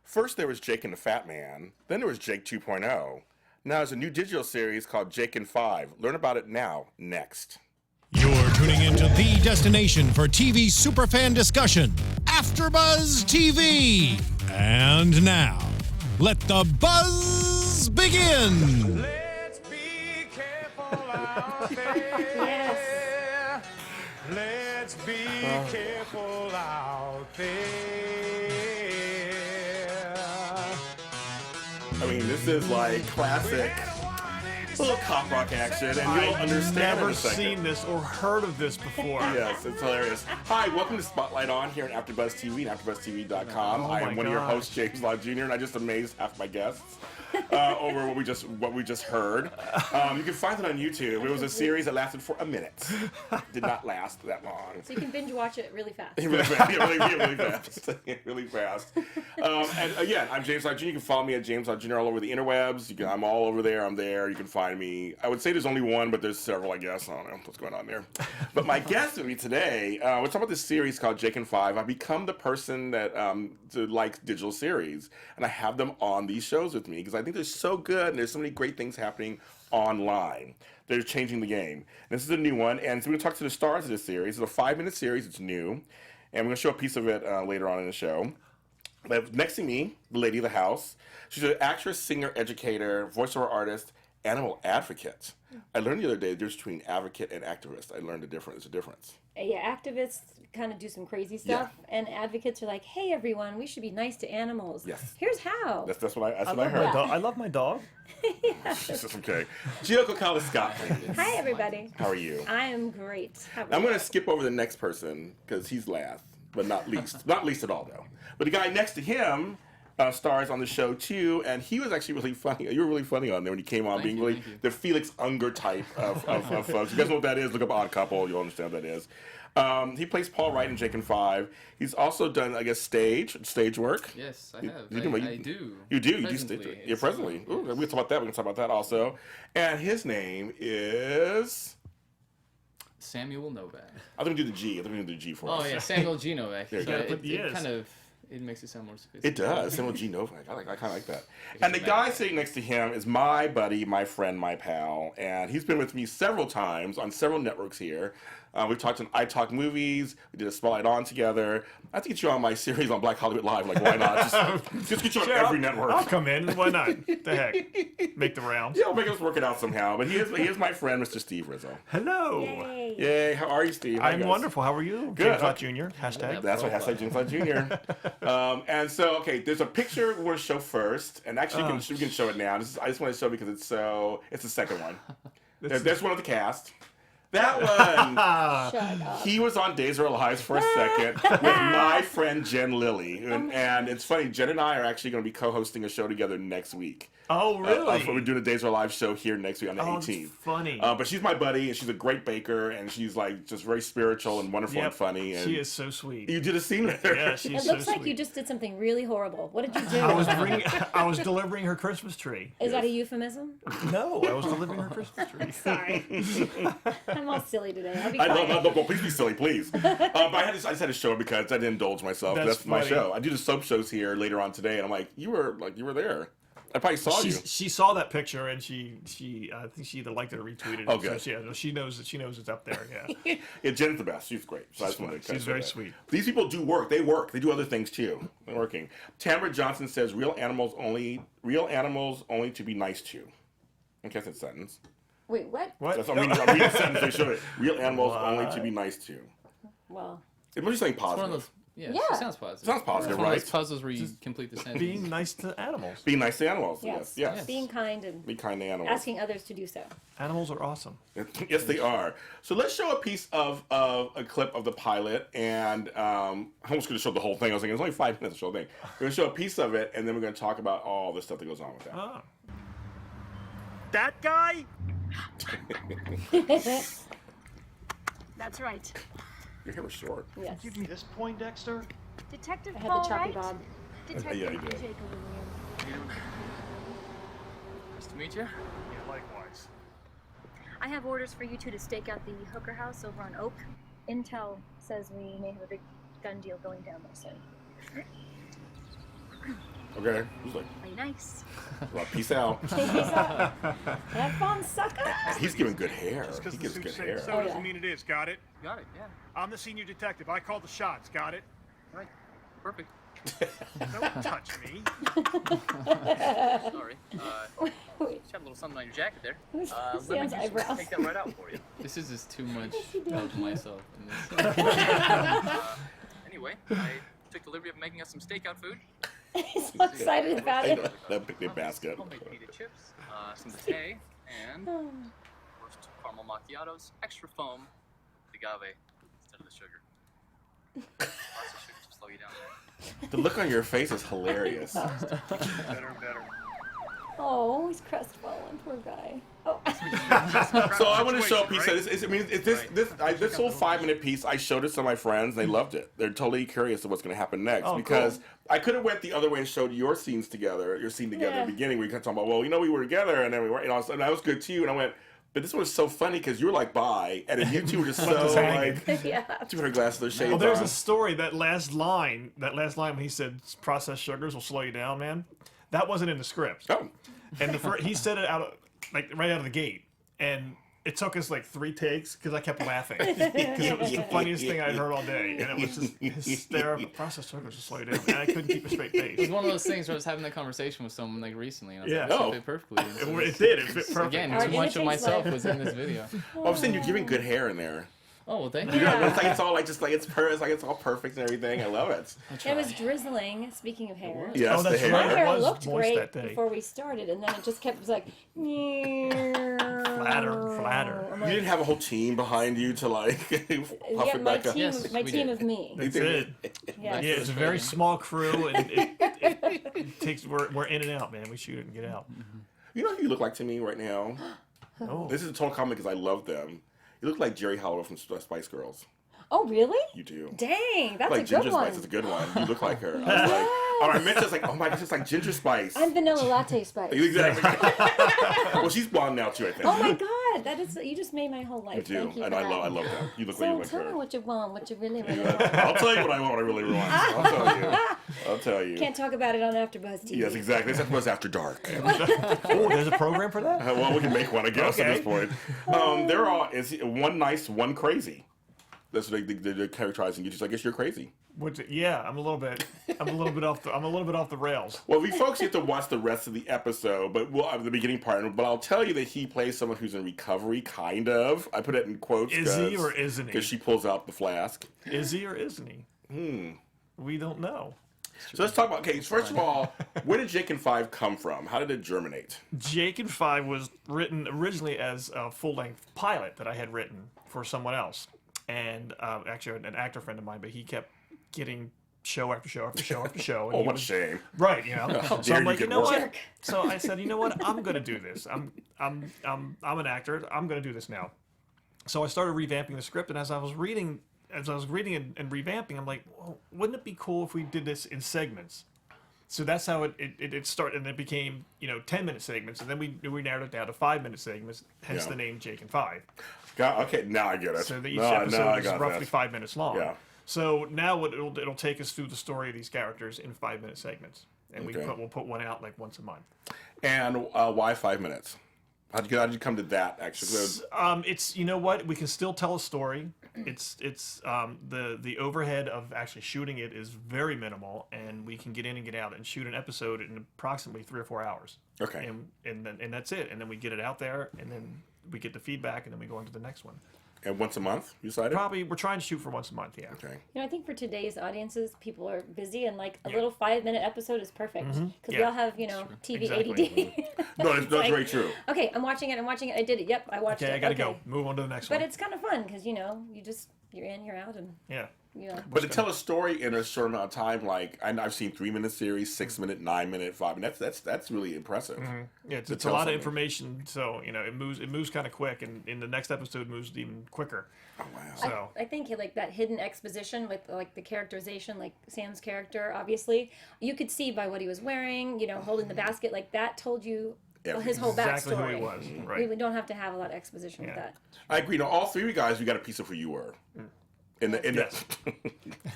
First there was Jake and the Fat Man, then there was Jake 2.0. Now there's a new digital series called Jake and 5. Learn about it now, next. You're tuning into the destination for TV superfan discussion, AFTERBUZZ TV. And now, let the buzz begin. Let's be careful out there. Yes. Let's be careful out there. I mean, this is like classic little cop rock action, and you'll understand I've in never a second. seen this or heard of this before. Yes, it's hilarious. Hi, welcome to Spotlight On here at AfterBuzz TV and AfterBuzzTV.com. Oh I am my one of your gosh. hosts, James Lott Jr., and I just amazed half my guests over what we just heard. You can find it on YouTube. It was a series that lasted for a minute. Did not last that long. So you can binge watch it really fast. Really fast. Really fast. Really fast. And again, I'm James Lott Jr. You can follow me at James Lott Jr. all over the interwebs. I'm all over there. I'm there. You can find me. I would say there's only one, but there's several, I guess. I don't know what's going on there. But my guest with me today, we're talking about this series called Jake and 5. I've become the person that likes digital series, and I have them on these shows with me because I think they're so good, and there's so many great things happening online. They're changing the game. This is a new one, and so we're going to talk to the stars of this series. It's a 5-minute series. It's new, and we're going to show a piece of it later on in the show. But next to me, the lady of the house. She's an actress, singer, educator, voiceover artist, animal advocate. I learned the other day the difference between advocate and activist. I learned there's a difference. Yeah, activists kind of do some crazy stuff, and advocates are like, "Hey, everyone, we should be nice to animals. Yes. Here's how." That's what I love heard. my dog. I love my dog. This is okay. Kocalis Scott. Hi, everybody. How are you? I am great. How are I'm you? going to skip over the next person because he's last, but not least. Not least at all, though. But the guy next to him stars on the show, too, and he was actually really funny. You were really funny on there when you came on, being really the Felix Unger type of folks. You guys know what that is? Look up Odd Couple. You'll understand what that is. He plays Paul Wright in Jake and 5. He's also done, I guess, stage work. Yes, I have. I do. You do. You do stage. Yeah, presently. Ooh, we're going to talk about that. We're going to talk about that also. And his name is Samuel Novak. I'm going to do the G. I'm going to do the G for us. Oh yeah, Samuel G. Novak. There you So go. it kind of makes it sound more sophisticated. It does. Samuel G. Novak. I kind of like that. And the guy sitting next to him is my buddy, my friend, my pal, and he's been with me several times on several networks here. We've talked on I Talk Movies. We did a Spotlight On together. I have to get you on my series on Black Hollywood Live. Like, why not? Just get you on every network. I'll come in. Why not? The heck? Make the rounds. Yeah, we'll make us work it out somehow. But he is my friend, Mr. Steve Rizzo. Hello. Yay. Yay. How are you, Steve? Hi, I'm guys. wonderful. How are you? Good. James Lott Jr. Hashtag. That's what hashtag James Lott Jr. And so, okay, there's a picture we're going to show first. And actually, we can show it now. I just want to show because it's the second one. There's one of the cast. That one, Shut up. he was on Days Are Alive for a second with my friend Jen Lilly. And it's funny, Jen and I are actually going to be co-hosting a show together next week. Oh, really? We're doing a Days Are Alive show here next week on the 18th. That's funny. But she's my buddy, and she's a great baker, and she's like just very spiritual and wonderful and funny. And she is so sweet. You did a scene with her. Yeah, she's It so looks like sweet. you just did something really horrible. What did you do? I was delivering her Christmas tree. Is that a euphemism? No, I was delivering her Christmas tree. Sorry. I'm all silly today. I'll be I quiet. no, please be silly, please. But I just had to show it because I didn't indulge myself. That's My funny. show. I do the soap shows here later on today, and I'm like, you were there. I probably saw you. She saw that picture and she I think she either liked it or retweeted it. Oh, good. So she knows it's up there. Yeah. Yeah, Jen's the best. She's great. So I just wanted to She's say very that. sweet. These people do work. They work. They do other things too. They're working. Tamara Johnson says, "Real animals only to be nice to." Okay, that's a sentence. Wait, what? That's, I'm reading a sentence. They showed it. Real animals only to be nice to. Well, It must be something It's one of positive. those. Yeah, Yeah. it sounds positive. Sounds positive, It's one of right? those puzzles where you complete the sentence. Being nice to animals. Being nice to animals. yes. Yes. Being kind and Be kind to animals. asking others to do so. Animals are awesome. Yes, they are. So let's show a piece of a clip of the pilot, and I'm almost going to show the whole thing. I was thinking it's only 5 minutes to show the thing. We're going to show a piece of it, and then we're going to talk about all the stuff that goes on with that. Ah. That guy? That's right. Your hair was short. Yes. Give me this Poindexter. Detective I had Paul the choppy Wright. bob. Detective Yeah, you did. Jacob Williams. Nice to meet you. Yeah, likewise. I have orders for you two to stake out the Hooker House over on Oak. Intel says we may have a big gun deal going down there soon. Okay. He's like, Play nice. well, peace out. Have fun, sucker. He's giving good hair. Just because He the gives suit good says hair. so Oh, doesn't yeah. mean it is. Got it? Got it, yeah. I'm the senior detective. I call the shots. Got it? Right. Perfect. Don't touch me. Sorry. Wait, Just have a little something on your jacket there. who's Let me Sam's just eyebrows? take that right out for you. This is just too much of myself in this. Anyway, I took the liberty of making us some stakeout food. He's so excited about I it. know, that picnic basket. Homemade pita chips, some pate, and roast caramel macchiatos, extra foam, with agave instead of the sugar. Lots of sugar to slow you down there. The look on your face is hilarious. Better and better. Oh, he's crestfallen, poor guy. Oh. So I want to show a piece. Right? This whole 5-minute piece, I showed it to my friends. They loved it. They're totally curious of what's going to happen next Oh, because cool. I could have went the other way and showed your scenes together, your scene together Yeah. at the beginning. We kept talking about, well, we were together and then we weren't. And that was good too. And I went, but this was so funny because you were like, bye, and then you two were just so Left us hanging. like, Yeah. two her glasses, their shades Well, there's on. a story. That last line when he said processed sugars will slow you down, man. That wasn't in the script. Oh, And he said it right out of the gate, and it took us like 3 takes because I kept laughing because it was the funniest thing I'd heard all day, and it was just hysterical. Processed sugars will slow you down, and I couldn't keep a straight It was face. one of those things where I was having that conversation with someone like recently, and I was Yeah. like, this Oh. will fit perfectly. And so It did. It fit perfect. again, Our too much of imitates myself life. was in this video. I'm saying you're giving good hair in there. Oh, well, thank you. Yeah. It's like it's all like just like it's all perfect and everything. I love it. It was drizzling, speaking of hair. Yes, Oh, the that's hair. My right. hair It was looked moist great that day. before we started, and then it just kept, it was like, Flatter. I'm You like, didn't have a whole team behind you to like puff yeah, it my back up. team, Yes, my we team did. of me. That's it. Yeah. Yeah, it's a very small crew, and it takes. We're in and out, man. We shoot it and get out. You know who you look like to me right now? Oh, This is a total comment because I love them. You look like Jerry Halliwell from Spice Girls. Oh, really? You do. Dang, that's Like a Ginger good one. Spice is a good one. You look like her. I was like, oh, I meant just like, oh my gosh, it's like Ginger Spice. I'm vanilla latte spice. Exactly. Well, she's blonde now too, I think. Oh my god, that is, you just made my whole life. You do, Thank you and for I that. love that. You look So like tell me her. what you want, what you really, really want. I'll tell you what I want. What I really want. I'll tell you. I'll tell you. Can't talk about it on AfterBuzz TV. Yes, exactly. This was After Dark. oh, there's a program for that. Well, we can make one, I guess, at Okay. this point. They're all is one nice, one crazy. That's what they're characterizing you. Just, I guess you're crazy. Yeah, I'm a little bit off the rails. Well, we folks get to watch the rest of the episode, but we'll have the beginning part. But I'll tell you that he plays someone who's in recovery, kind of. I put it in quotes. Is he or isn't he? Because she pulls out the flask. Is he or isn't he? We don't know. So let's talk about. Okay, first of all, where did Jake and Five come from? How did it germinate? Jake and Five was written originally as a full-length pilot that I had written for someone else, and actually an actor friend of mine, but he kept getting show after show after show after show. And Oh, he what a was- shame. Right, you know. How So dare I'm you like, you get know work. what? So I said, you know what? I'm gonna do this. I'm an actor. I'm gonna do this now. So I started revamping the script, and as I was reading and revamping, I'm like, well, wouldn't it be cool if we did this in segments? So that's how it started, and it became 10-minute segments, and then we narrowed it down to 5-minute segments. Hence Yeah. the name Jake and Five. Okay, now I get it. So that each no, episode I is got roughly that. 5 minutes long. Yeah. So now it'll take us through the story of these characters in 5-minute segments, and Okay. we'll put one out like once a month. And why 5 minutes? How'd you come to that, actually? It's what we can still tell a story. It's the overhead of actually shooting it is very minimal, and we can get in and get out and shoot an episode in approximately 3 or 4 hours. Okay. And that's it. And then we get it out there, and then we get the feedback, and then we go into the next one. And once a month, you decided? Probably we're trying to shoot for once a month. Yeah. Okay. I think for today's audiences, people are busy, and like a little 5-minute episode is perfect because we Yeah. all have TV Exactly. ADD. No, that's like, very true. Okay, I'm watching it. I did it. Yep, I watched Okay, it. I gotta go. Move on to the next But one. it's kind of fun because you're in, you're out, and Yeah. But to tell a story in a short amount of time, like I've seen 3-minute series, 6-minute, 9-minute, 5-minute. That's really impressive. Yeah, it's a tell lot something. of information, so it moves kind of quick, and in the next episode it moves even quicker. Oh wow. So I think like that hidden exposition with like the characterization, like Sam's character, obviously you could see by what he was wearing, holding the basket, like that told you his whole exactly backstory. who he was, We right? don't have to have a lot of exposition with Yeah. that. I agree. No, all 3 of you guys, we got a piece of who you were. In the Yes.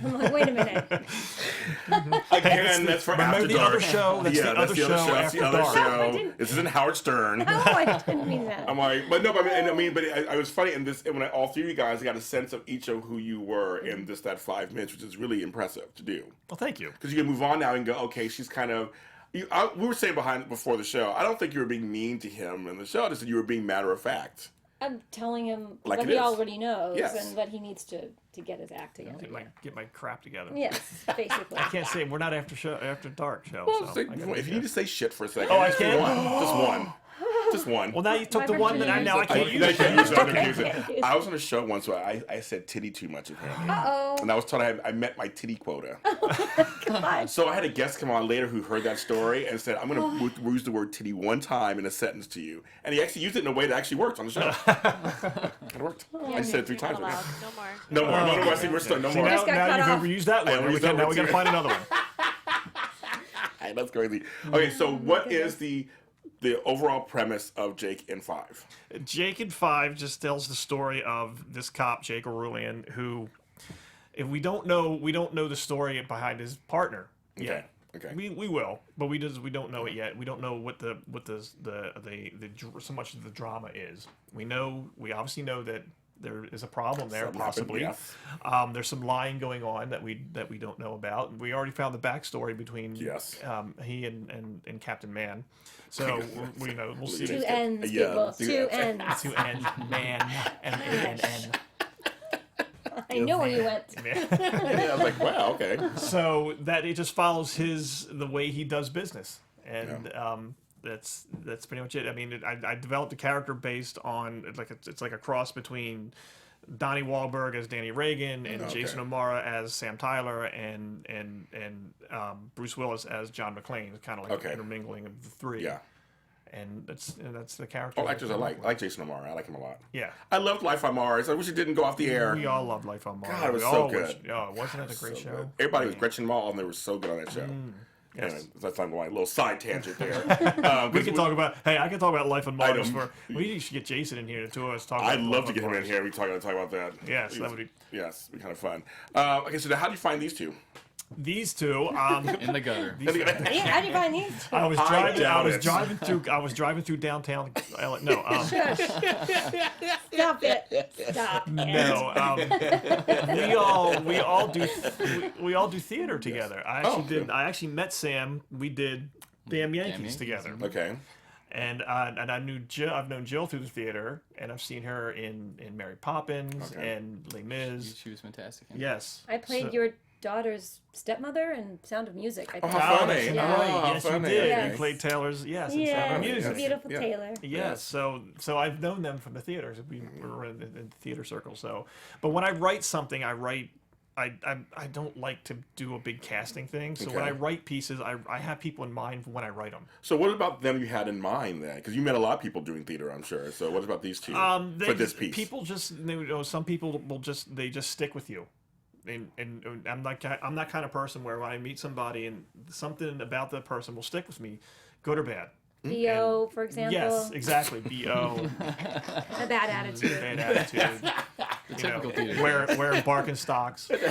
I'm like, wait a minute. again, that's for remember After the Dark. other show? That's the other show That's the After other Dark. show. didn't- This isn't Howard Stern. No, I didn't mean that. I'm like, but no, but I was funny in this. When all three of you guys got a sense of each of who you were in just that 5 minutes, which is really impressive to do. Well, thank you. Because you can move on now and go, okay, she's kind of. We were saying before the show, I don't think you were being mean to him in the show. I just said you were being matter of fact. I'm telling him Like what it he is. already knows Yes. and what he needs to get his act together. Get my crap together. Yes, basically. I can't say we're not After Dark show. Well, so say- I gotta if be you need to say shit for a second, Oh, I just can? one. Just one. Well, now you took My the one that virginity now I is can't okay. use. I it. can't use it. I can't use Okay. it. I was on a show once where I said titty too much apparently. Uh-oh. And I was told I met my titty quota. God. So I had a guest come on later who heard that story and said, I'm going to use the word titty one time in a sentence to you. And he actually used it in a way that actually worked on the show. It worked. I said it 3 times. Not allowed. No more. No more. No more. I think we're still no See, more. now, Just got now cut you've off. overused that I one. overused Now that we got to one, find another one. That's crazy. Okay, so what is the overall premise of Jake in 5? Jake in 5 just tells the story of this cop, Jake Arulian, who, if we don't know the story behind his partner yet. Okay. We will, but we don't know it yet. We don't know what the so much of the drama is. We obviously know that there is a problem there, Something possibly. happened, yes. There's some lying going on that we don't know about. We already found the backstory between Yes. he and Captain Man. So we'll see. Two Yeah, ends, yeah, people. two Two ends. ends. To end man and I know where you went. Yeah, I was like, wow, okay. so that it just follows the way he does business, and that's pretty much it. I mean, I developed a character based on it's like a cross between Donnie Wahlberg as Danny Reagan and Okay. Jason O'Mara as Sam Tyler and Bruce Willis as John McClane. It's kind of like Okay. an intermingling of the three. Yeah. And that's the character. All actors I like. I like Jason O'Mara. I like him a lot. Yeah. I loved Life on Mars. I wish it didn't go off the air. We all love Life on Mars. God, it was We so all good. wasn't that a great So show? good. Everybody was Gretchen Mall, and they were so good on that show. yes. Anyway, that's like my little side tangent there. We can talk about. Hey, I can talk about Life on Mars don't- we should get Jason in here. The two of us talk. About I'd love Life to on get him in Mars. here. We talk about that. Yes, that would be. Yes, it'd be kind of fun. Okay, so now how do you find these two? These two. In the gutter. Yeah, how do you find these? I was I driving. doubt I was driving through downtown. No. Stop it. Stop it. No. We all do theater together. I actually met Sam. We did Damn Yankees Yankees. together. Okay. And I've known Jill through the theater, and I've seen her in Mary Poppins Okay. and Les Mis. She was fantastic. Yes. I played your daughter's stepmother in Sound of Music. I think. how funny. That's Yeah. right. Oh, Yes, funny. you did. Yes. You played Taylor's. Yes, in Sound Yeah, of Music. beautiful Yeah. Taylor. Yes, so I've known them from the theaters. We were in the theater circle. So, but when I write something, I don't like to do a big casting thing. So when Okay. I write pieces, I have people in mind when I write them. So what about them you had in mind then? Because you met a lot of people doing theater, I'm sure. So what about these two for this piece? People just some people will just stick with you. And I'm that kind of person where when I meet somebody and something about that person will stick with me, good or bad. B.O., for example. Yes, exactly. B.O. A bad attitude. Bad attitude. Typical theater. Wearing Birkenstocks. Did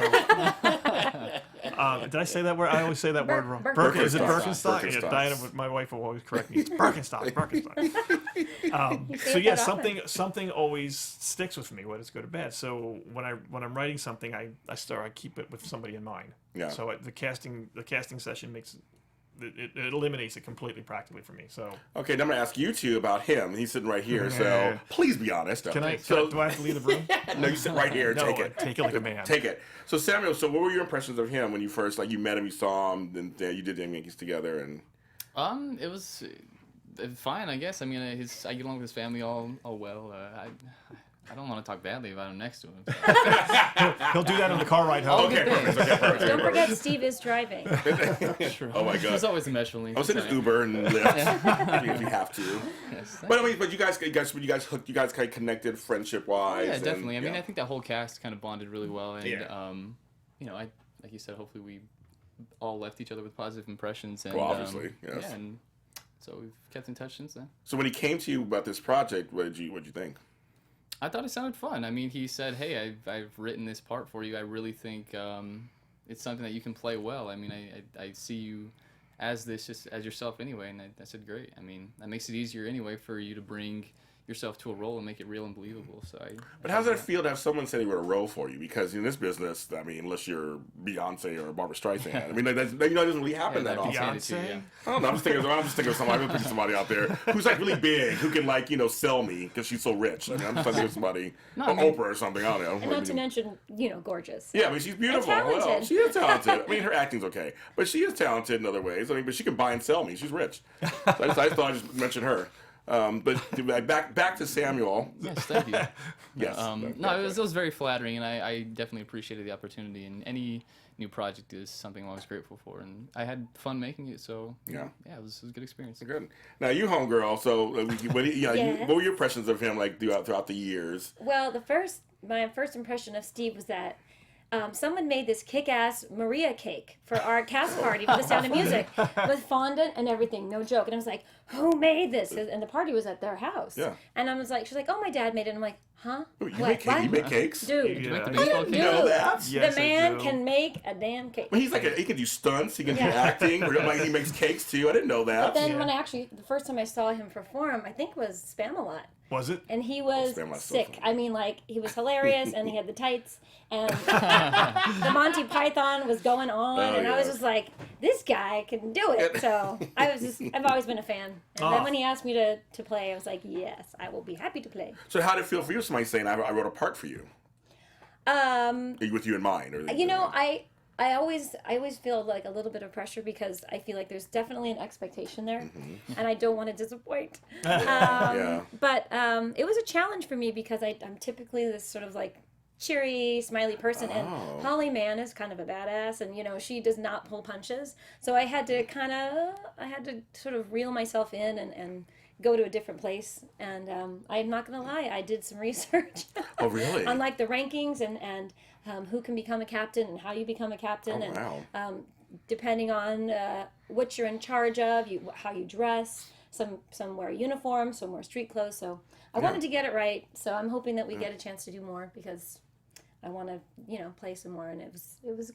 I say that word? I always say that word wrong. Is it Birkenstocks. Birkenstock? Yeah, Birkenstocks. Diana, my wife will always correct me. It's Birkenstock. So yeah, something always sticks with me, whether it's good or bad. So when I'm writing something, I keep it with somebody in mind. Yeah. So the casting session makes it eliminates it completely practically for me. So Okay, now I'm going to ask you two about him. He's sitting right here, so please be honest. do I have to leave the room? No, you sit right here. No, Take it. take it like a man. Take it. So Samuel, so what were your impressions of him when you first, you met him, you saw him, then you did Damn Yankees together, and It was fine, I guess. I mean, I get along with his family all well. I don't want to talk badly about him next to him. He'll do that on the car ride home. okay, perfect. Don't forget, Steve is driving. Oh my There's god. always a mesh link. I was in Uber and Lyft if you have to. Yes. But I mean, but you guys hooked, you guys kind of connected friendship wise. Yeah, definitely. I mean, I think that whole cast kind of bonded really well, and Yeah. like you said, hopefully we all left each other with positive impressions. And, Well, obviously, yes. Yeah, and so we've kept in touch since then. So when he came to you about this project, what did you think? I thought it sounded fun. I mean, he said, "Hey, I've written this part for you. I really think it's something that you can play well. I mean, I see you as this, just as yourself anyway." And I said, "Great. I mean, that makes it easier anyway for you to bring yourself to a role and make it real and believable." So But how does that feel to have someone say they wrote a role for you? Because in this business, I mean, unless you're Beyonce or Barbara Streisand, I mean, that's, it doesn't really happen that often. Beyonce? I don't know. I'm just thinking of somebody. I'm thinking somebody out there who's like really big, who can like sell me because she's so rich. I mean, I'm just thinking of somebody, Oprah or something. I don't know. And not to mention, gorgeous. Yeah, I mean, she's beautiful. And talented. Well, she is talented. I mean, her acting's okay, but she is talented in other ways. I mean, but she can buy and sell me. She's rich. So I thought I'd just mention her. But back to Samuel. yes, thank you. Yes. No, it was very flattering, and I definitely appreciated the opportunity. And any new project is something I'm always grateful for, and I had fun making it. So Yeah, it was a good experience. good. Now you, homegirl. So what were your impressions of him like throughout the years? Well, my first impression of Steve was that someone made this kick-ass Maria cake for our cast party for The Sound of Music with fondant and everything, no joke. And I was like, who made this? And the party was at their house. Yeah. And I was like, she's like, oh, my dad made it. And I'm like, huh? You make cakes? Dude, You make the Yeah. baseball dude, cake? You know that? Yes, the I man do. can make a damn cake. I mean, he can do stunts. He can do Yeah. acting. Or, like, he makes cakes too. I didn't know that. But then Yeah. when the first time I saw him perform, I think was Spamalot. Was it? And he was Spam myself. sick. I mean, like, he was hilarious, and he had the tights, and the Monty Python was going on, and I was yeah. just like, this guy can do it. So I've always been a fan. And then when he asked me to play, I was like, yes, I will be happy to play. So how did it feel for you? Somebody saying I wrote a part for you, with you in mind, or I always feel like a little bit of pressure because I feel like there's definitely an expectation there, and I don't want to disappoint. Yeah. But it was a challenge for me because I'm typically this sort of like cheery, smiley person, and Holly Mann is kind of a badass, and she does not pull punches. So I had to sort of reel myself in and go to a different place. And I'm not gonna lie, I did some research. Oh, really? on like the rankings and who can become a captain and how you become a captain, and wow. depending on what you're in charge of, how you dress. Some wear uniforms, some wear street clothes. So I wanted to get it right. So I'm hoping that we get a chance to do more because I want to, play some more, and it was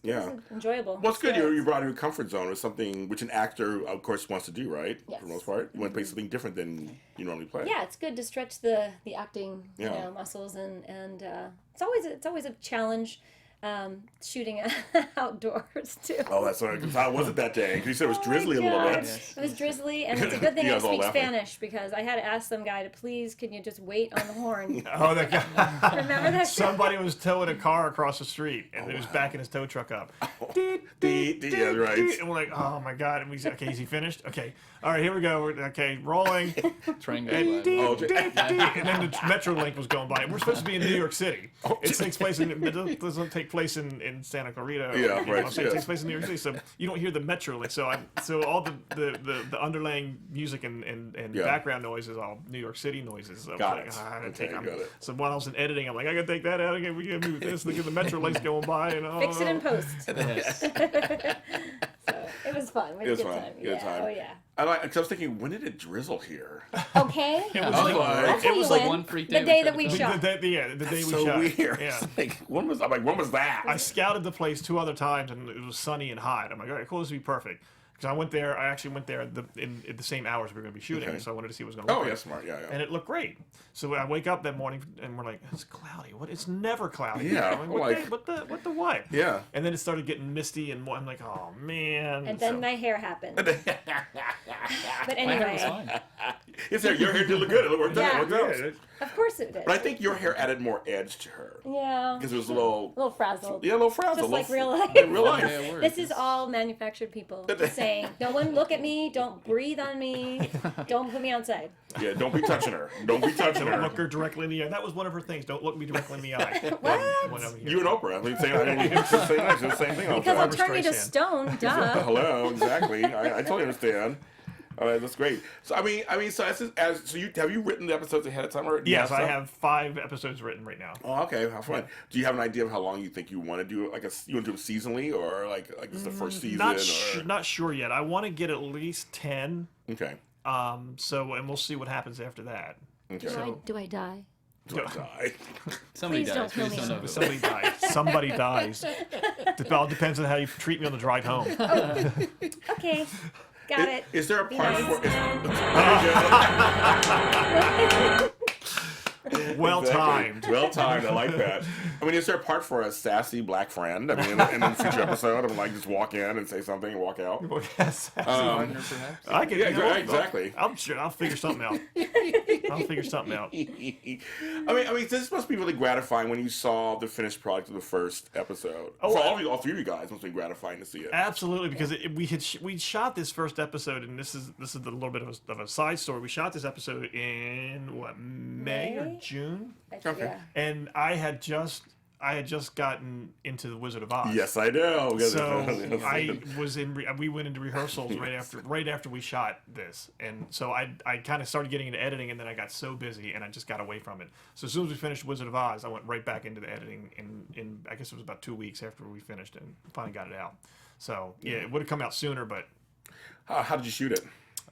enjoyable. Well, it's good. You experience. brought out your comfort zone with something which an actor, of course, wants to do, right? Yes. For the most part, you want to play something different than you normally play. Yeah, it's good to stretch the acting Yeah. muscles, and it's always a challenge shooting outdoors too. Oh, that's right. How was it that day? 'Cause you said it was drizzly a little God. bit. It was drizzly, and it's a good thing You I guys all speak laughing. Spanish because I had to ask some guy to please, can you just wait on the horn? Oh, that guy. Remember that? Somebody was towing a car across the street, and he was backing his tow truck up. Yeah, right. And we're like, oh my god! And we said, okay, is he finished? Okay, all right, here we go. Okay, rolling. Trying And, to Oh, and then the Metrolink was going by. And we're supposed to be in New York City. It takes place it doesn't take place in Santa Clarita. Yeah, you know what right, I'm saying? It yes. takes place in New York City, so you don't hear the Metrolink. So all the underlying music and Yeah. background noise is all New York City noises. So Got like, it. I gotta Okay, take- I'm- got it. So while I was in editing, I'm like, I gotta take that out. We gotta move this. Look at the Metrolink's going by. And Fix it in post. Yes. So it was fun. We had It was a good fun. time. Good Yeah. time. Oh yeah. Cause I was thinking, when did it drizzle here? Okay. It was like- I'll tell it was you like when. one freak The day day we that we tried to shot. the day we So shot. weird. Yeah. It's like, when was that? I scouted the place 2 other times, and it was sunny and hot. I'm like, all right, cool, this would be perfect. Because I actually went there in the same hours we were going to be shooting, Okay. so I wanted to see what was going to look Oh, like. yeah, smart. Yeah, yeah. And it looked great. So I wake up that morning, and we're like, it's cloudy. What? It's never cloudy. Yeah, I'm like- what the what? Yeah. And then it started getting misty, and I'm like, oh, man. And then So- my hair happened. But My hair was anyway, fine. Your hair did look good. It worked Yeah. out. It worked out. of course it did. But I think your hair added more edge to her. Yeah. Because it was a little frazzled. Yeah, a little frazzled. Just like real life. life. In real life. Yeah, it works. This is all manufactured people just saying, no one look at me, don't breathe on me, don't put me outside. Yeah, don't be touching her. Don't be touching Don't her. look her directly in the eye. That was one of her things. Don't look me directly in the eye. What? When I'm here. You and Oprah. I mean, it's the same thing all the Because I'll time. turn you to Streisand. stone, duh. Hello, exactly. I totally understand. All right, that's great. So so have you written the episodes ahead of time or? Yes, I some? have 5 episodes written right now. Oh, okay, how fun. Do you have an idea of how long you think you want to do it? Like you want to do it seasonally, or like it's the first season? Not sure yet. I want to get at least 10. Okay. So and we'll see what happens after that. Okay. So- Do I die? Do I die? Somebody Please dies. don't We kill just me. don't know who. Somebody dies. Somebody dies. It all depends on how you treat me on the drive home. Okay, got it. Is there a Be part nice. for? Well timed. Well timed. I like that. I mean, is there a part for a sassy black friend? I mean, in the future episode, of like just walk in and say something and walk out. Yes. Partner, perhaps. I can. Yeah, you know, exactly. I'm sure I'll figure something out. I'll figure something out. I mean, this must be really gratifying when you saw the finished product of the first episode. Oh, For all three of you guys, it must be gratifying to see it. Absolutely, because we shot this first episode, and this is a little bit of a side story. We shot this episode in what, May or June, Okay. Yeah. and I had just gotten into the Wizard of Oz. Yes, I know. So I was we went into rehearsals right after we shot this, and so I kind of started getting into editing, and then I got so busy and I just got away from it. So as soon as we finished Wizard of Oz, I went right back into the editing in I guess it was about 2 weeks after we finished and finally got it out. So yeah, it would have come out sooner, but How did you shoot it?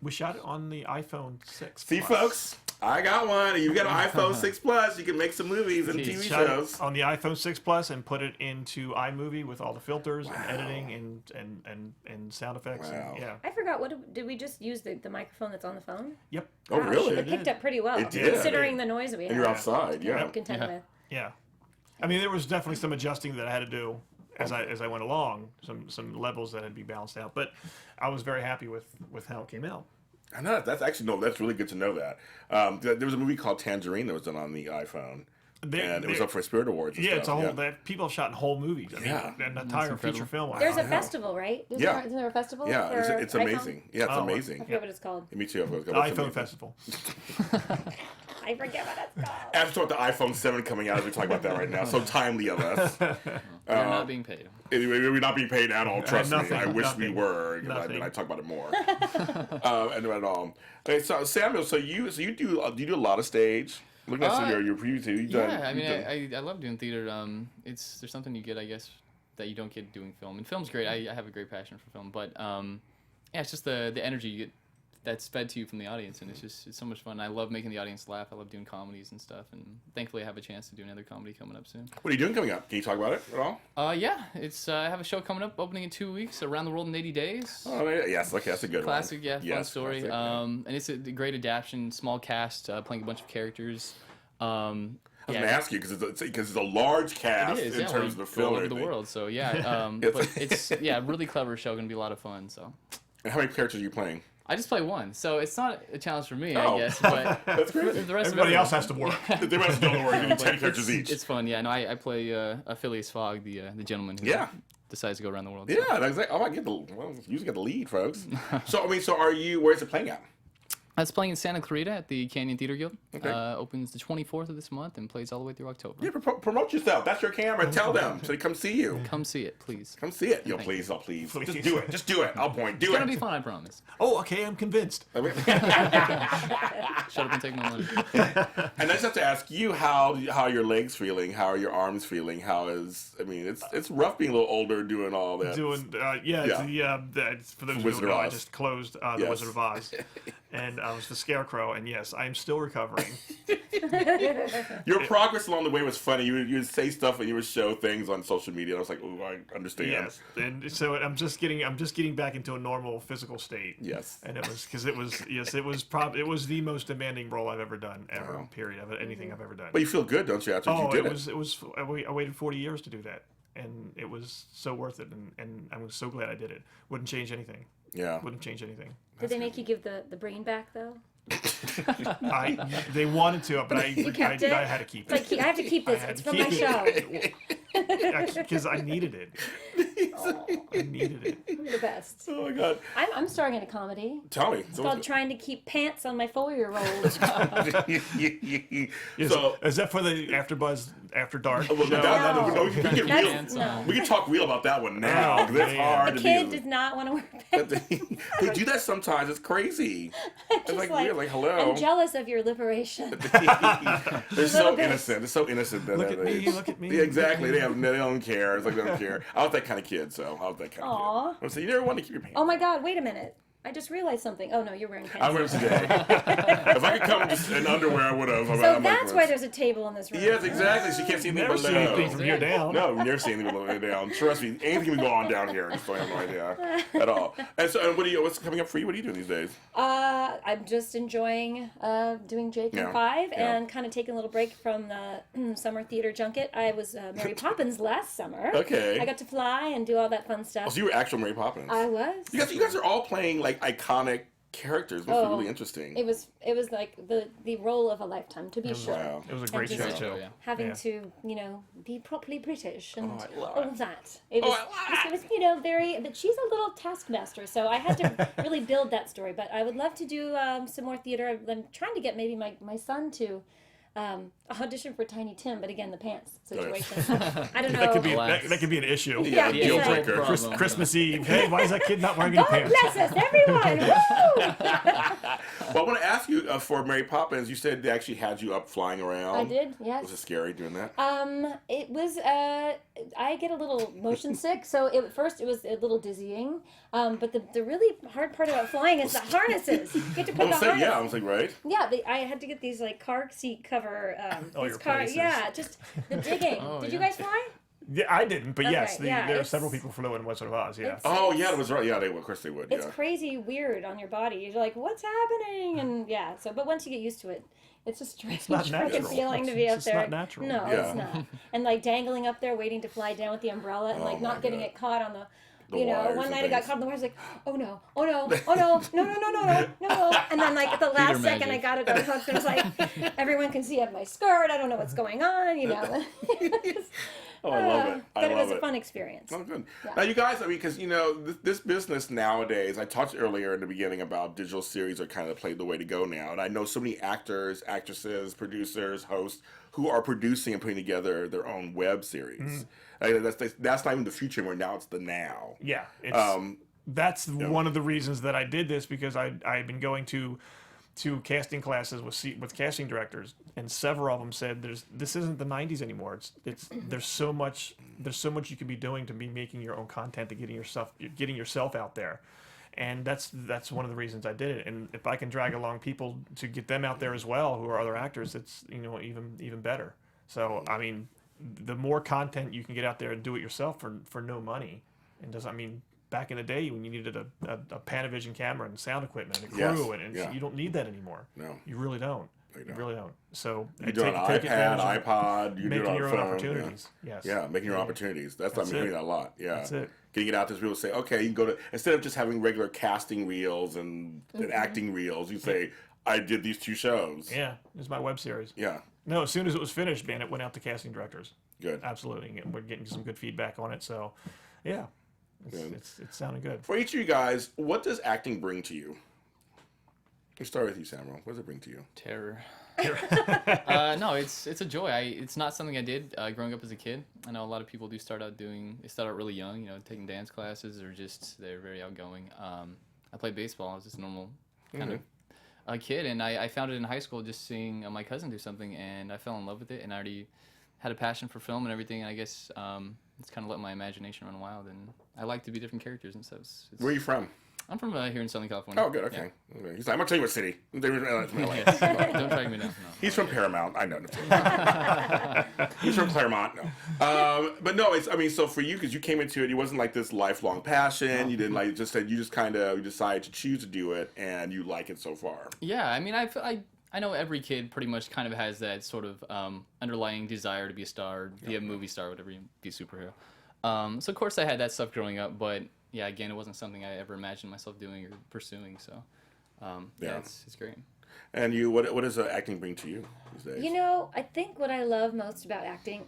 we shot it on the iPhone 6. See, Plus. folks, I got one. You got an iPhone 6 Plus. You can make some movies and TV Shot shows. it on the iPhone 6 Plus and put it into iMovie with all the filters and editing and sound effects. Wow. And, yeah. I forgot. Did we just use the microphone that's on the phone? Yep. Oh, Gosh, really? It picked up pretty well, It did. considering the noise we And you're had. outside, yeah. I'm content Yeah. with. Yeah, I mean there was definitely some adjusting that I had to do as I went along, some levels that had to be balanced out, but I was very happy with how it came out. I know that's really good to know that. There was a movie called Tangerine that was done on the iPhone, and it was up for Spirit Awards. And Yeah, it's a stuff. whole that people have shot whole movies. I mean, Yeah. an entire incredible. feature film. There's a Yeah. festival, right? Yeah. Isn't there a festival? Yeah, for it's iPhone? amazing. Yeah, it's Oh, I amazing. forget what it's called. Me too. The What's the iPhone name? Festival. I forget what it's called. After talk the iPhone 7 coming out, we talk about that right now. So timely of us. We're not being paid. We're not being paid at all. Trust me. Nothing, I wish we nothing, were. nothing. I talk about it more. Okay, so Samuel, so you do a lot of stage. Looking at some of your previews, you've done. Yeah, I you've mean, done- I love doing theater. There's something you get, I guess, that you don't get doing film. And film's great. I have a great passion for film, but yeah, it's just the energy you get that's fed to you from the audience, and it's so much fun. I love making the audience laugh. I love doing comedies and stuff, and thankfully I have a chance to do another comedy coming up soon. What are you doing coming up? Can you talk about it at all? Yeah, it's I have a show coming up, opening in 2 weeks, Around the World in 80 Days. Oh, yeah, yes. Okay, that's a good Classic, one. yeah, fun Yes, story. classic, yeah. And it's a great adaptation, small cast, playing a bunch of characters. I was going to ask you because it's a large cast It is, in yeah, terms of we the go film. all over and the everything. world. So yeah, Yes. but it's really clever show, gonna be a lot of fun. So And how many characters are you playing? I just play one, so it's not a challenge for me, Oh. I guess. But That's for crazy. the rest Everybody of else has to work. They must do the work. You need 10 But characters each. It's fun, yeah. No, I play Phileas Fogg, the gentleman who Yeah. decides to go around the world. Yeah, So. that's like, I get usually get the lead, folks. So are you? Where's it playing at? It's playing in Santa Clarita at the Canyon Theater Guild. Okay. Opens the 24th of this month and plays all the way through October. Yeah, promote yourself. That's your camera. Tell them so they come see you. Come see it, please. Come see it. Yo, Thank please, please. Please. Just do it. Just do it. I'll point. Do It's gonna be it. fun, I promise. Oh, okay, I'm convinced. Shut up and take my money. And I just have to ask you how are your legs feeling? How are your arms feeling? It's rough being a little older doing all that. It's for those who Wizard don't of know, I Oz. just closed the Yes. Wizard of Oz, and I was the Scarecrow, and yes, I am still recovering. Your progress along the way was funny. You would say stuff and you would show things on social media. And I was like, ooh, I understand. Yes, and so I'm just getting back into a normal physical state. Yes. And it was because it was the most demanding role I've ever done ever. Wow. Period. Of anything I've ever done. But you feel good, don't you, after you did I waited 40 years to do that, and it was so worth it, and I was so glad I did it. Wouldn't change anything. Yeah. Wouldn't change anything. Did they make you give the brain back though? They wanted to, but You kept it? I had to keep It's it. like, I have to keep this. I had It's to from my keep show. Because I needed it. I needed it. You're the best. Oh my God. I'm starring in a comedy. Tell me. It's called Trying to Keep Pants on My 4-Year-Old. So, Is that for the AfterBuzz After Dark? well, No. we can get That's, real. no. We can talk real about that one now. Oh, 'cause it's man. hard The to kid be. does not want to wear pants. They do that sometimes. It's crazy. It's Just like weird. Like, hello. I'm jealous of your liberation. They're so little bit. innocent. They're so innocent. That Look at me, look at me. Yeah, exactly. They don't care. It's like they don't care. I was that kind of kid, so I was that kind of Aw. kid. So you never want to keep your pants. Oh my God! Wait a minute. I just realized something. Oh no, you're wearing pants. I'm wearing today. If I could come just in underwear, I would have. So that's why there's a table in this room. Yes, exactly. So you can't see anything Never see anything from here down. No, you never see anything below down. Trust me, anything can go on down here. I just don't have no idea at all. And so, what's coming up for you? What are you doing these days? I'm just enjoying doing Jake and 5 and kind of taking a little break from the summer theater junket. I was Mary Poppins last summer. Okay. I got to fly and do all that fun stuff. Oh, so you were actual Mary Poppins. I was. You guys are all playing like iconic characters. It must be really interesting. It was like the role of a lifetime, to be sure. Wow. It was a great And just show. yeah. Having to, be properly British and I love all it. of that. It was, very. But she's a little taskmaster, so I had to really build that story. But I would love to do some more theater. I'm trying to get maybe my son to audition for Tiny Tim, but again, the pants situation. I don't know. That could be an issue. Yeah, Yeah, deal it's like- breaker. Christmas Eve. Hey, why is that kid not wearing any God pants? bless us, everyone! Woo! Well, I want to ask you for Mary Poppins. You said they actually had you up flying around. I did, yes. Was it scary doing that? It was. I get a little motion sick, so at first it was a little dizzying. But the really hard part about flying is the harnesses. You get to put the harness. Yeah, I was like, right? Yeah, I had to get these like car seat cover. These your car. places. Yeah, just the digging. Oh, Did yeah. you guys fly? Yeah, I didn't, but Okay, yes, yeah, there are it's- several people flew in Wizard of Oz. Yeah. It's- Oh, yeah, it was right. Yeah, they would. Of course they would. It's Yeah. crazy weird on your body. You're like, what's happening? And yeah, but once you get used to it, it's a strange not freaking natural. feeling to be It's up just there. not natural. No, Yeah. it's not. And like dangling up there, waiting to fly down with the umbrella, and Oh like not my getting God. it caught on the. The wires One and night I got things. caught on the wires, like, oh no, oh no, oh no, no. And then like at the last Peter second I magic. got it unhooked, and it was like, everyone can see up my skirt. I don't know what's going on, Oh, I love it. But it was a it. fun experience. Oh, good. Yeah. Now, you guys, because, this business nowadays, I talked earlier in the beginning about digital series are kind of played the way to go now. And I know so many actors, actresses, producers, hosts who are producing and putting together their own web series. That's not even the future anymore. Now it's the now. Yeah, that's one of the reasons that I did this, because I've been going to casting classes with casting directors, and several of them said this isn't the 90s anymore. There's so much you can be doing to be making your own content, to getting yourself out there. And that's one of the reasons I did it. And if I can drag along people to get them out there as well, who are other actors, it's even better. So I mean, the more content you can get out there and do it yourself for no money, and back in the day when you needed a Panavision camera and sound equipment and a crew, Yes, you don't need that anymore. No. You really don't. You You really don't. So You do it on iPad, advantage of iPod, you do it making on your phone. own opportunities. Yes. Yeah, making your own opportunities. I'm hearing that a lot. Yeah. That's it. Getting it out there, people say, okay, you can go to, instead of just having regular casting reels and acting reels, you say, I did these 2 shows. Yeah, it's my web series. Yeah. No, as soon as it was finished, man, it went out to casting directors. Good. Absolutely, and we're getting some good feedback on it. So, yeah, it's sounding good. For each of you guys, what does acting bring to you? Let's start with you, Samuel. What does it bring to you? Terror. No, it's a joy. It's not something I did growing up as a kid. I know a lot of people do start out really young, taking dance classes, or just they're very outgoing. I played baseball. I was just a normal kind of a kid, and I found it in high school just seeing my cousin do something, and I fell in love with it, and I already had a passion for film and everything, and I guess it's kind of let my imagination run wild, and I like to be different characters and stuff. Where are you from? I'm from here in Southern California. Oh, good. Okay. Okay. He's like, I'm going to tell you what city. Yes. Don't drag me down. No. He's from Paramount. I know. He's from Claremont. No. But no, so for you, because you came into it, it wasn't like this lifelong passion. You didn't you just kind of decided to choose to do it, and you like it so far. Yeah, I mean, I know every kid pretty much kind of has that sort of underlying desire to be a star, be a movie star, whatever, be a superhero. So of course I had that stuff growing up, but yeah, again, it wasn't something I ever imagined myself doing or pursuing. So yeah, it's great. And you, what does acting bring to you these days? I think what I love most about acting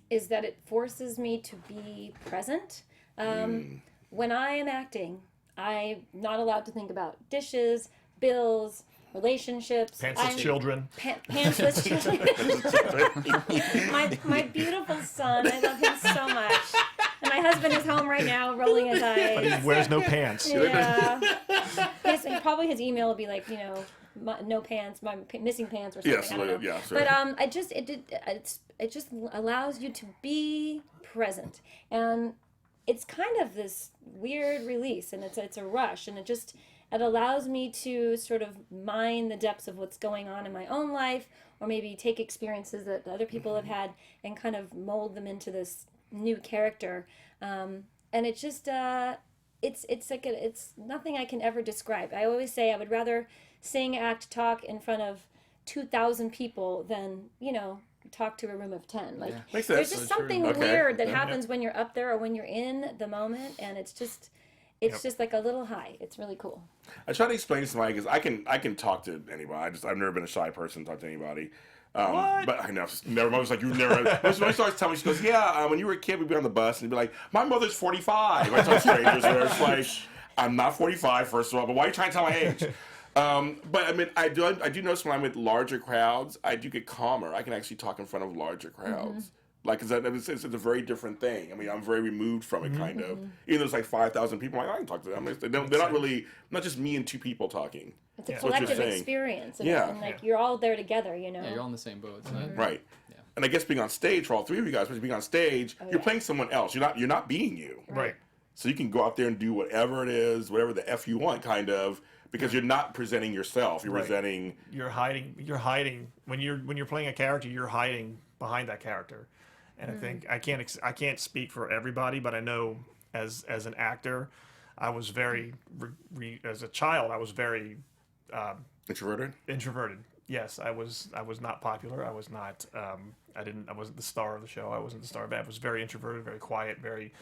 is that it forces me to be present. When I am acting, I'm not allowed to think about dishes, bills, relationships. Pantsless children. Pantsless children. my beautiful son, I love him so much. And my husband is home right now, rolling his eyes. But he wears no pants. Yeah. Probably his email will be like, no pants, missing pants or something. Yes, I don't know. yeah, sure. But it just allows you to be present. And it's kind of this weird release, and it's a rush, and it allows me to sort of mine the depths of what's going on in my own life, or maybe take experiences that other people have had and kind of mold them into this new character. And it just it's nothing I can ever describe. I always say I would rather sing, act, talk in front of 2,000 people than talk to a room of 10. Like Makes there's sense. just something weird that happens when you're up there or when you're in the moment, and it's just like a little high. It's really cool. I try to explain to somebody because I can talk to anybody. I've never been a shy person to talk to anybody. But I know, never. I was like, you never. When she starts telling me, she goes, "Yeah, when you were a kid, we'd be on the bus and you'd be like, my mother's 45." I tell strangers, where it's like, I'm not 45, first of all. But why are you trying to tell my age? But I mean, I do notice when I'm with larger crowds, I do get calmer. I can actually talk in front of larger crowds. Like, it's a very different thing. I mean, I'm very removed from it, kind of. Even though it's like 5,000 people, I'm like, I can talk to them. They're not really, not just me and two people talking. It's a collective experience. And, and like, you're all there together, Yeah, you're all in the same boat. It's not, Right. Yeah. And I guess being on stage, for all three of you guys, being on stage, you're playing someone else. You're not being you. Right. So you can go out there and do whatever it is, whatever the F you want, kind of, because you're not presenting yourself. You're presenting. You're hiding when you're playing a character. You're hiding behind that character. And I think I can't speak for everybody, but I know as an actor, I was very as a child I was very introverted. Yes, I was not popular. I was not. I wasn't the star of the show. I wasn't the star of it. I was very introverted, very quiet, very.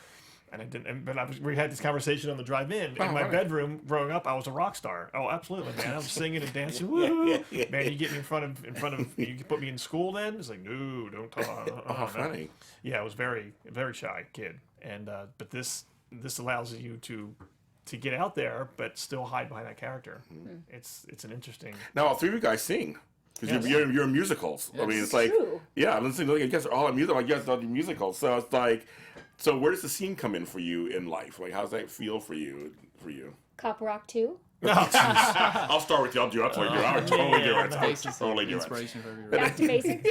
And I didn't. But we had this conversation on the drive-in. In my bedroom, growing up, I was a rock star. Oh, absolutely, man! I was singing and dancing. Woo! Man, you get me in front of. You can put me in school. Then it's like, no, don't talk. Oh, funny. Yeah, I was very shy kid, and but this allows you to get out there, but still hide behind that character. It's an interesting. Now, all three of you guys sing. Because you're in musicals. Yes. I mean, it's like, I've been saying, you guys are all in music. Like, you guys all do musicals. So it's like, so where does the scene come in for you in life? Like, how does that feel for you? Cop Rock 2? I'll start with you. I'll totally do it. I'll totally do it. I'll totally do it. Inspiration for everybody. Back to basics.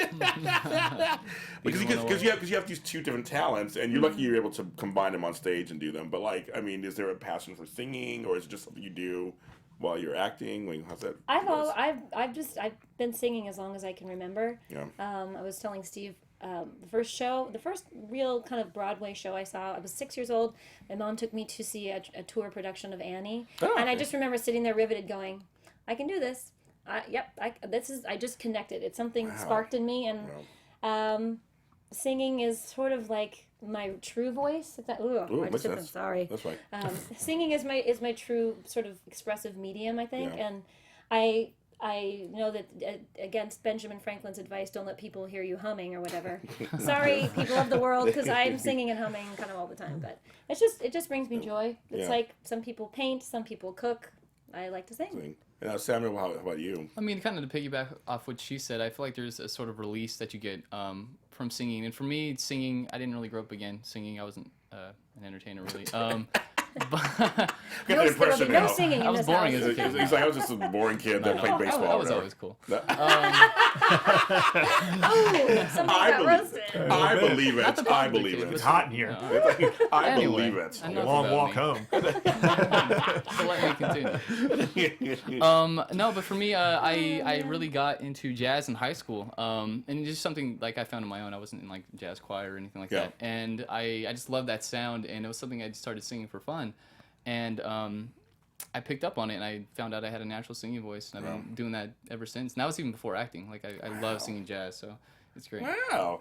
Because you have these two different talents, and you're lucky you're able to combine them on stage and do them. But like, I mean, is there a passion for singing, or is it just something you do while you're acting? Like, how's that? I've been singing as long as I can remember. Yeah. I was telling Steve, the first real kind of Broadway show I saw, I was 6 years old. My mom took me to see a tour production of Annie, and I just remember sitting there riveted, going, "I can do this. I just connected. It's something sparked in me, and singing is sort of like my true voice. I'm sorry. That's right. Singing is my true sort of expressive medium, I think, and I know that against Benjamin Franklin's advice, don't let people hear you humming or whatever. Sorry, people of the world, because I'm singing and humming kind of all the time. But it just brings me joy. It's like some people paint, some people cook. I like to sing. And now, Samuel, how about you? I mean, kind of to piggyback off what she said, I feel like there's a sort of release that you get from singing. And for me, singing, I didn't really grow up again singing. I wasn't an entertainer, really. But no singing. I was boring as a kid. He's like, I was just a boring kid that played baseball. I was always cool. Somebody got roasted. I believe it. I believe it. It's hot in here. I believe it. Long walk home. So let me continue. No, but for me, I really got into jazz in high school, and just something like I found on my own. I wasn't in like jazz choir or anything like that, and I just loved that sound, and it was something I just started singing for fun. And I picked up on it, and I found out I had a natural singing voice, and I've been doing that ever since. And that was even before acting. Like I love singing jazz, so it's great. Wow.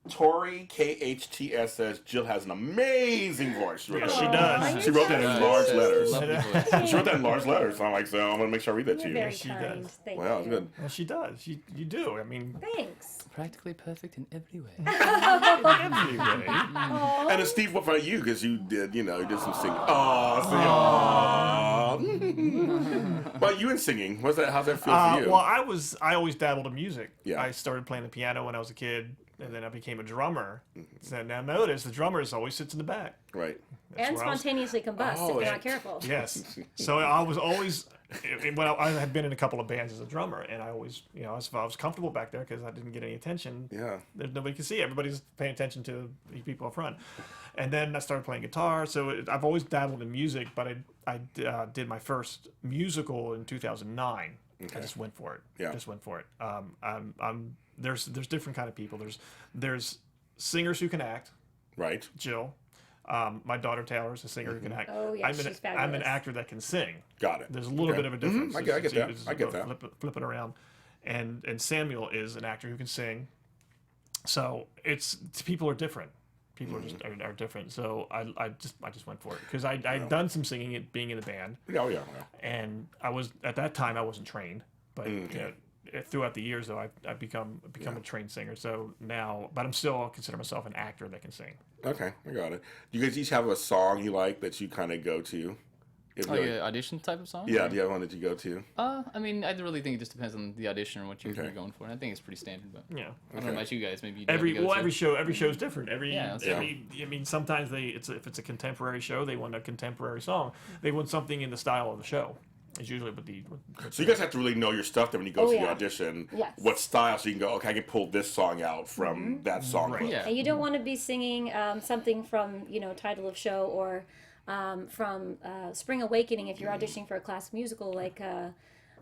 Tori KHTS says Jill has an amazing voice. She does. She wrote that in large letters. She wrote that in large letters. So I'm like, so I'm gonna make sure I read that to you. Very kind. Thank wow, you. good. Well, she does. You do. I mean, thanks. Practically perfect in every way. And then Steve, what about you? Because you did some singing. But you in singing, how's that feel for you? Well, I always dabbled in music. Yeah. I started playing the piano when I was a kid, and then I became a drummer. So now notice the drummer always sits in the back. Right. And spontaneously combust if you're not careful. Yes. So I was always Well, I had been in a couple of bands as a drummer, and I always, I was comfortable back there because I didn't get any attention. Yeah. Nobody could see. Everybody's paying attention to the people up front. And then I started playing guitar. So I've always dabbled in music, but I did my first musical in 2009. Okay. I just went for it. Yeah. Just went for it. There's different kind of people. There's singers who can act. Right. Jill. My daughter Taylor is a singer who can act. Oh, yeah, she's I'm fabulous. an actor that can sing. Got it. There's a little Okay. bit of a difference. I get that. It's I get that. Flipping around, and Samuel is an actor who can sing. So people are different. People are just are different. So I just went for it because I'd done some singing being in the band. Oh yeah. And I was at that time I wasn't trained, but throughout the years though I've become a trained singer. So now, but I'm still consider myself an actor that can sing. Okay, I got it. Do you guys each have a song you like that you kind of go to? Audition type of song? Yeah, do you have one that you go to? I mean, I really think it just depends on the audition and what you're going for. And I think it's pretty standard, but Yeah. I don't know about you guys. Maybe you do Every have to go to. every show is different. Yeah. I mean, sometimes if it's a contemporary show, they want a contemporary song. They want something in the style of the show. It's usually with So you guys have to really know your stuff then when you go to the audition. Yes. What style, so you can go, okay, I can pull this song out from that song. Right. book. Yeah. And you don't want to be singing something from, title of show or from Spring Awakening if you're auditioning for a classic musical like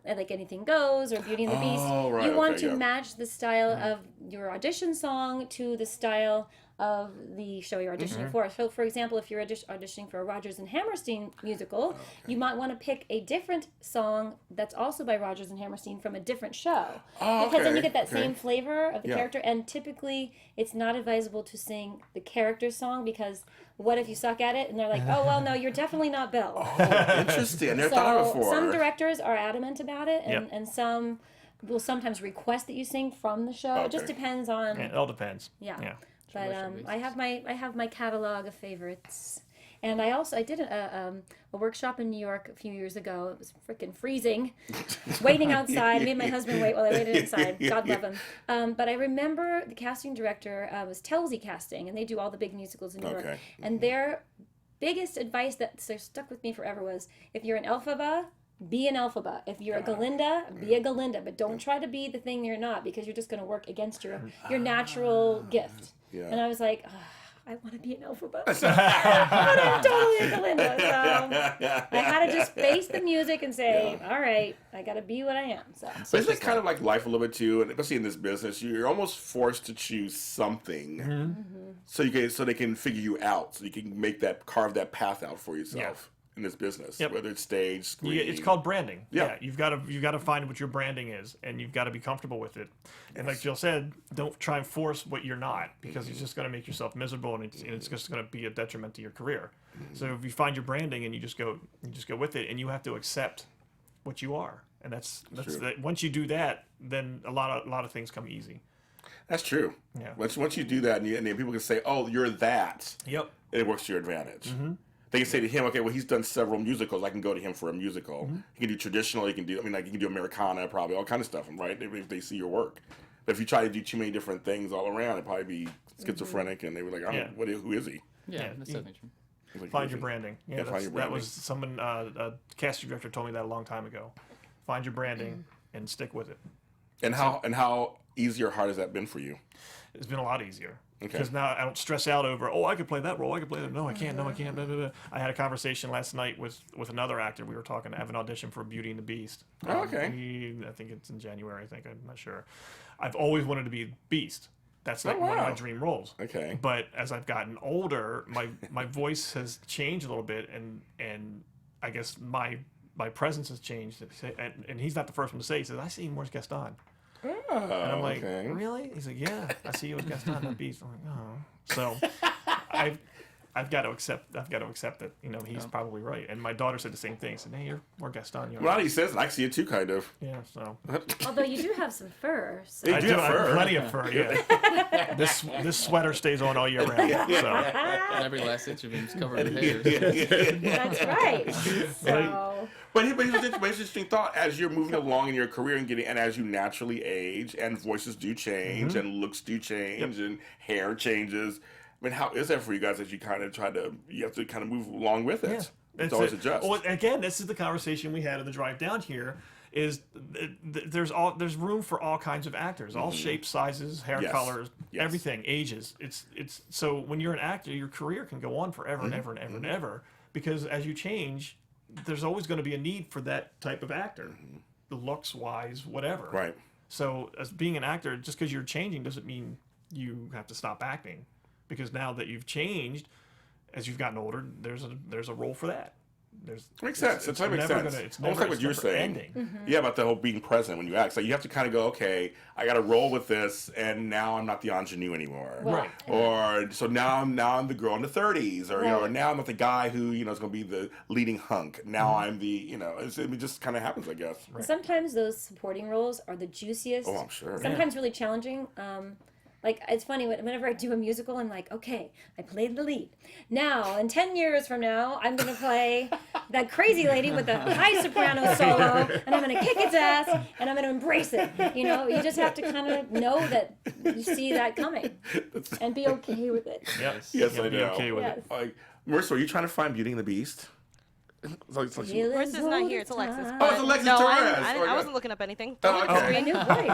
Anything Goes or Beauty and the Beast. Oh, right, You want okay, to yeah. match the style of your audition song to the style of the show you're auditioning for. So, for example, if you're auditioning for a Rodgers and Hammerstein musical, you might want to pick a different song that's also by Rodgers and Hammerstein from a different show. Oh, Because then you okay, get that okay. same flavor of the Yeah. character, and typically it's not advisable to sing the character's song because what if you suck at it and they're like, oh, well, no, you're definitely not Bill. Oh, interesting. I never thought of it before. Some directors are adamant about it, and, Yep. and some will sometimes request that you sing from the show. It just Okay. depends on. It all depends. Yeah. But Situation I have my catalog of favorites, and I did a workshop in New York a few years ago. It was freaking freezing, waiting outside. I made my husband wait while I waited inside. God love him. But I remember the casting director was Telsey Casting, and they do all the big musicals in New York. Okay. And their biggest advice that stuck with me forever was, if you're an Elphaba, be an Elphaba. If you're a Galinda, be a Galinda. But don't try to be the thing you're not, because you're just going to work against your natural gift. Yeah. And I was like, I want to be an Elphaba. But I'm totally a Galinda. So I had to just face the music and say, all right, I got to be what I am. So. But isn't it kind of like life a little bit too, and especially in this business, you're almost forced to choose something, so they can figure you out, so you can carve that path out for yourself in this business, Yep. whether it's stage, screen. It's called branding. Yeah. You've got to find what your branding is, and you've got to be comfortable with it. And like Jill said, don't try and force what you're not, because it's just going to make yourself miserable, and it's just going to be a detriment to your career. So if you find your branding and you just go with it, and you have to accept what you are, and that's true. that. Once you do that, then a lot of things come easy. That's true. Yeah. Once you do that, and then people can say, "Oh, you're that," Yep. it works to your advantage. They can say to him, "Okay, well, he's done several musicals. I can go to him for a musical. He can do traditional. He can do. He can do Americana, probably all kind of stuff, right? If they see your work. But if you try to do too many different things all around, it'd probably be schizophrenic, and they were like, Yeah. who is he?" Yeah, that's definitely true. He's like, Find "Who your is he?" branding. Yeah, find your That branding. was someone, a casting director told me that a long time ago. Find your branding and stick with it. And how easy or hard has that been for you? It's been a lot easier. Okay. Because now I don't stress out over, I could play that role, I could play that. No, I can't. Blah, blah, blah. I had a conversation last night with another actor. We were talking. I have an audition for Beauty and the Beast. Oh, okay. I think it's in January. I'm not sure. I've always wanted to be Beast. That's like one of wow. my dream roles. Okay. But as I've gotten older, my voice has changed a little bit, and I guess my presence has changed. And he's not the first one to say. He says, "I see you more as Gaston." Oh, And I'm like, okay. really? He's like, yeah, I see you as Gaston, not Beast. I'm like, oh. So I've got to accept that, he's probably right. And my daughter said the same thing. Said, hey, you're more Gaston. Well, now that he says it, I see it too, kind of. Yeah, so. Although you do have some fur. So. Hey, I do do have have fur. plenty of fur, yeah. This sweater stays on all year round. So. And every last inch of him is covered in hairs. That's right. So. But it's an interesting thought as you're moving along in your career and as you naturally age and voices do change and looks do change and hair changes. I mean, how is that for you guys as you have to kind of move along with it? It's always adjust. Well, again, this is the conversation we had on the drive down here. Is there's room for all kinds of actors, all shapes, sizes, hair colors, everything, ages. It's so when you're an actor, your career can go on forever and ever and ever and ever, because as you change, there's always going to be a need for that type of actor, looks wise, whatever. Right. So as being an actor, just because you're changing doesn't mean you have to stop acting, because now that you've changed, as you've gotten older, there's a role for that. Makes sense. It totally makes sense. Almost like what you're saying. Yeah, about the whole being present when you act. So you have to kind of go, okay, I got to roll with this, and now I'm not the ingenue anymore. Right. Or so now I'm the girl in the 30s, or you know, or now I'm not the guy who is going to be the leading hunk. Now I'm the it just kind of happens, I guess. Right. Sometimes those supporting roles are the juiciest. Oh, I'm sure. Sometimes really challenging. Like, it's funny, whenever I do a musical, I'm like, okay, I played the lead. Now, in 10 years from now, I'm going to play that crazy lady with the high soprano solo, and I'm going to kick its ass, and I'm going to embrace it. You know, you just have to kind of know that you see that coming and be okay with it. Yes, I be know. okay with it. Like, Marissa, are you trying to find Beauty and the Beast? Marissa's not here. It's Alexis. Oh, it's Alexis no, Torres. I wasn't looking up anything. Oh, okay.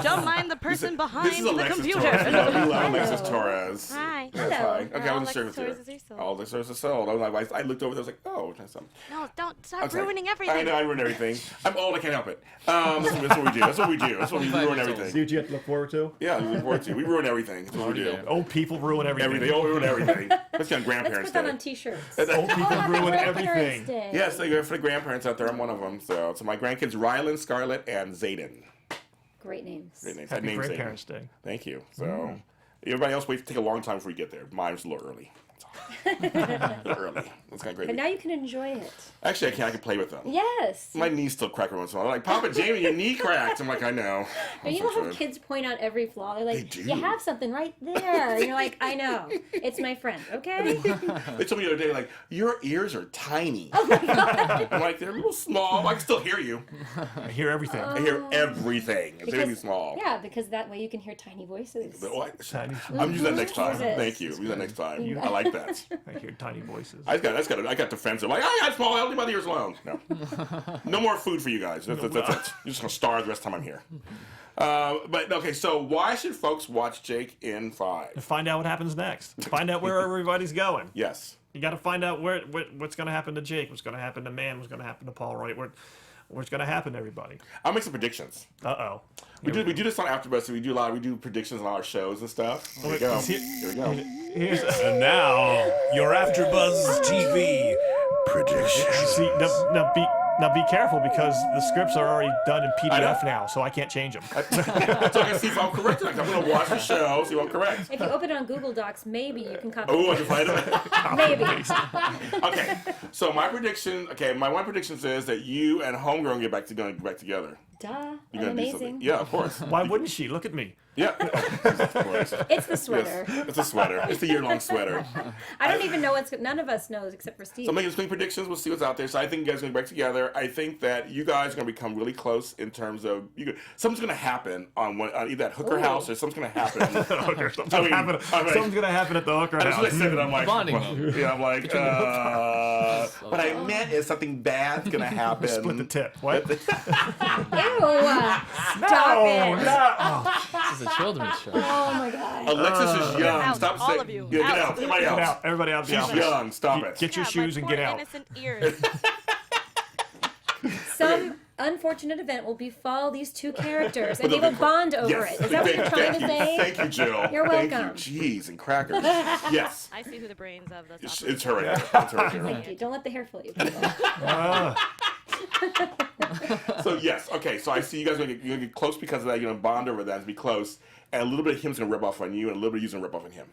Don't mind the person behind This is the Alexis computer. Torres. We love Alexis Torres. Hi. That's fine. Okay, I wasn't sure Alexis if Torres is here still. Oh, Alexis Torres is sold. I looked over there. I was like, oh, that's something. No, don't stop Okay. ruining everything. I know, I ruin everything. I'm old. I can't help it. That's what we do. That's what we do. That's what we ruin everything. See what you have to look forward to? Yeah, we look forward to. We ruin everything. That's what we do. Old people ruin everything. Everything. Oh, we ruin everything. Especially on Let's grandparents' put that day. on t-shirts. Old people ruin everything. Grandparents' Day. Yes, they go for the grandparents out there. I'm one of them. So my grandkids, Rylan, Scarlett, and Zayden. Great names. Great names. Happy Name's Zayden. Grandparents' Day. Thank you. So everybody else waits to take a long time before you get there. Mine's a little early. That's all. A little early. That's kind of But great. now you can enjoy it. Actually, I can play with them. Yes. My knees still crack every once in a while. They're like, Papa Jamie, your knee cracked. I'm like, I know. And you know how kids point out every flaw? They're like, They do. you have something right there. And you're like, I know. It's my friend, okay? They told me the other day, like, your ears are tiny. Oh my God. I'm like, they're a little small. I can still hear you. I hear everything. I hear everything. It's really small. Yeah, because that way you can hear tiny voices. But, oh, Tiny. I'm using that next time. Use it. Thank you. Use that next time. I like that. I hear tiny voices. I got defensive. Like, I got small. I'll leave my ears alone. No. No more food for you guys. That's it. You're just going to starve the rest of the time I'm here. But, okay, so why should folks watch Jake in 5? To find out what happens next. Find out where everybody's going. Yes. You got to find out what's going to happen to Jake, what's going to happen to Man, what's going to happen to Paul Wright, what's going to happen to everybody. I'll make some predictions. Uh-oh. We do this on AfterBuzz. So we do predictions on our shows and stuff. Here we go. Here we go. And now, your AfterBuzz TV predictions. See, now be careful, because the scripts are already done in PDF now, so I can't change them. So I can see if I'm correct. I'm going to watch the show, see if I'm correct. If you open it on Google Docs, maybe you can copy Oh, I it. can find it. Maybe. Okay, so my one prediction is that you and Homegirl going to get back together. Duh. You're I'm gonna do amazing. something. Yeah, of course. Why wouldn't she? Look at me. Yeah. Of course. It's the sweater. Yes, it's a sweater. It's the year-long sweater. I don't even know none of us knows except for Steve. So I'm making swing predictions. We'll see what's out there. So I think you guys are going to be back together. I think that you guys are going to become really close in terms of something's going to happen on either that Hooker House or something's going to happen. Something's going to happen at the Hooker As House. I said it, I'm like, Bonding well, moment. yeah, I'm like, what I meant is something bad's going to happen. Split the tip. What? Ew! Stop it! This is a children's show. Oh my god. Alexis is young. out. Stop All saying. of you. Yeah, get Out. out. Everybody Get else. out. Everybody out of the She's office. young. Stop it. Get your Yeah, shoes my and poor get out. innocent ears. Some unfortunate event will befall these two characters, and they will bond over Yes. it. Is that what you're trying to you. say? Thank you, Jill. You're Thank welcome. you. Jeez, and crackers. Yes. I see who the brains of this It's, office. it's her right there. It's her right there. Thank you. Don't let the hair fool you. People. So yes, okay. So I see you guys are gonna get close because of that. You're gonna bond over that and be close, and a little bit of him's gonna rub off on you, and a little bit of you's gonna rub off on him.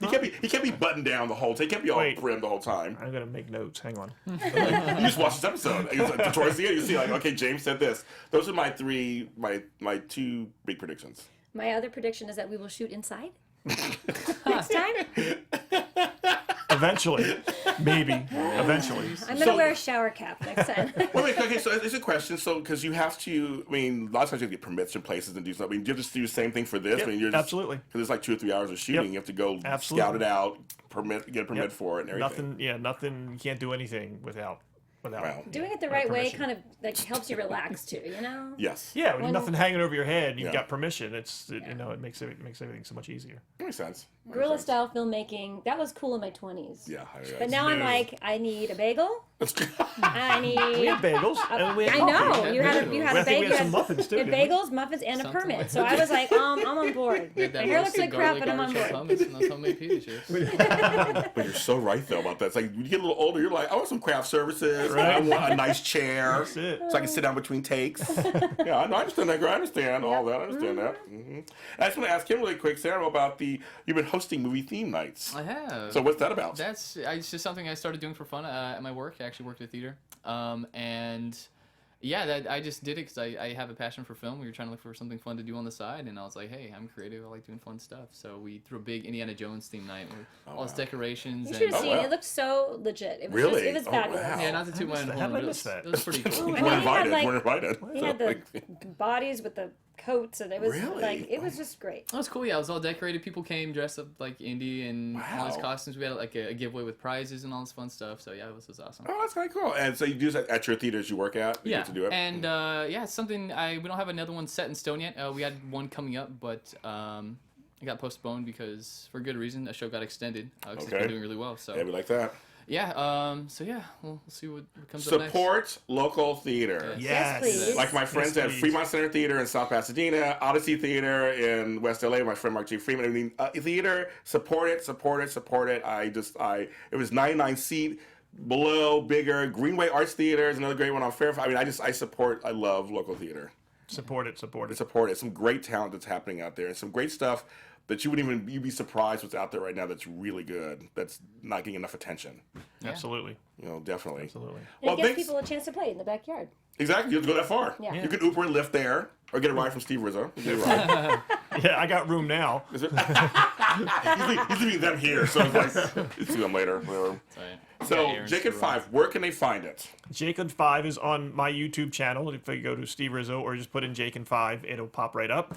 He can't be buttoned down the whole time. He can't be all Wait. prim the whole time. I'm going to make notes. Hang on. You just watch this episode. Towards the end, you see like, okay, James said this. Those are my two big predictions. My other prediction is that we will shoot inside next time. Eventually. Maybe. Eventually. I'm gonna wear a shower cap next time. Wait, okay, so it's a question. So, because you have to, I mean, a lot of times you have to get permits from places and do something. I mean, do you just do the same thing for this? Yep, I mean, you're just, absolutely. Because it's like 2 or 3 hours of shooting. Yep. You have to go Absolutely. scout it out, get a permit Yep. for it, and everything. Nothing. You can't do anything without. Wow. Doing it the Without right way permission. kind of like helps you relax too, you know? Yes. Yeah, when When- nothing hanging over your head, you've Yeah. got permission. You know, it makes everything so much easier. That makes sense. That Guerrilla makes sense. style filmmaking, that was cool in my 20s. Yeah. But now I'm like, I need a bagel. I need. We had bagels. And we had I coffee. know. You had a I think we bagel. had some muffins too. You had didn't we? bagels, muffins, and a Something permit. like So I was like, I'm on board. We had My that hair looks roasted like crap, garlic but I'm on artichoke board. hummus and those homemade pita chips. But you're so right though about that. It's like when you get a little older, you're like, I want some craft services. Right. I want a nice chair That's it. so I can sit down between takes. Yeah, I understand that. I understand all that. I understand that. Mm-hmm. I just want to ask him really quick, Sarah, about you've been hosting movie theme nights. I have. So what's that about? It's just something I started doing for fun at my work. I actually worked at theater. And yeah, I just did it because I have a passion for film. We were trying to look for something fun to do on the side, and I was like, hey, I'm creative. I like doing fun stuff. So we threw a big Indiana Jones theme night with all its decorations. You should have and, seen wow. it. It looked so legit. It was Really? It was Oh, fabulous. wow. yeah, not to toot my own How horn, did I but miss that? it was pretty cool. We're And then invited. he had, We're invited. He had the bodies with the coats, and it was Really? like it was just great. That was cool. Yeah, it was all decorated. People came dressed up like Indy and all his Wow. costumes. We had like a giveaway with prizes and all this fun stuff. So yeah, this was awesome. Oh, that's kind of cool. And so you do this at your theaters you work at? You Yeah, get to do it? and yeah, it's something we don't have another one set in stone yet. We had one coming up, but it got postponed because for good reason. A show got extended because it's Okay. been doing really well. So Yeah, we like that. yeah, so yeah, we'll see what comes up next. Support local theater. Yes, please. Like my friends at please. Fremont Center Theater in South Pasadena, Odyssey Theater in West LA, my friend Mark G. Freeman. I mean, theater, support it. It was 99 seat, below, bigger. Greenway Arts Theater is another great one on Fairfax. I mean, I love local theater. Support it. Support it. Some great talent that's happening out there, and some great stuff that you'd be surprised what's out there right now that's really good, that's not getting enough attention. Absolutely. You know, definitely. Absolutely. And Well, it gives thanks. people a chance to play in the backyard. Exactly. You have to go that far. Yeah. You can Uber and Lyft there, or get a ride from Steve Rizzo. You get a ride. Yeah, I got room now. Is it? he's leaving them here, so it's like, see them later. Whatever. Sorry. So, Yeah, Aaron's Jake and still around. 5, where can they find it? Jake and 5 is on my YouTube channel. If you go to Steve Rizzo or just put in Jake and 5, it'll pop right up.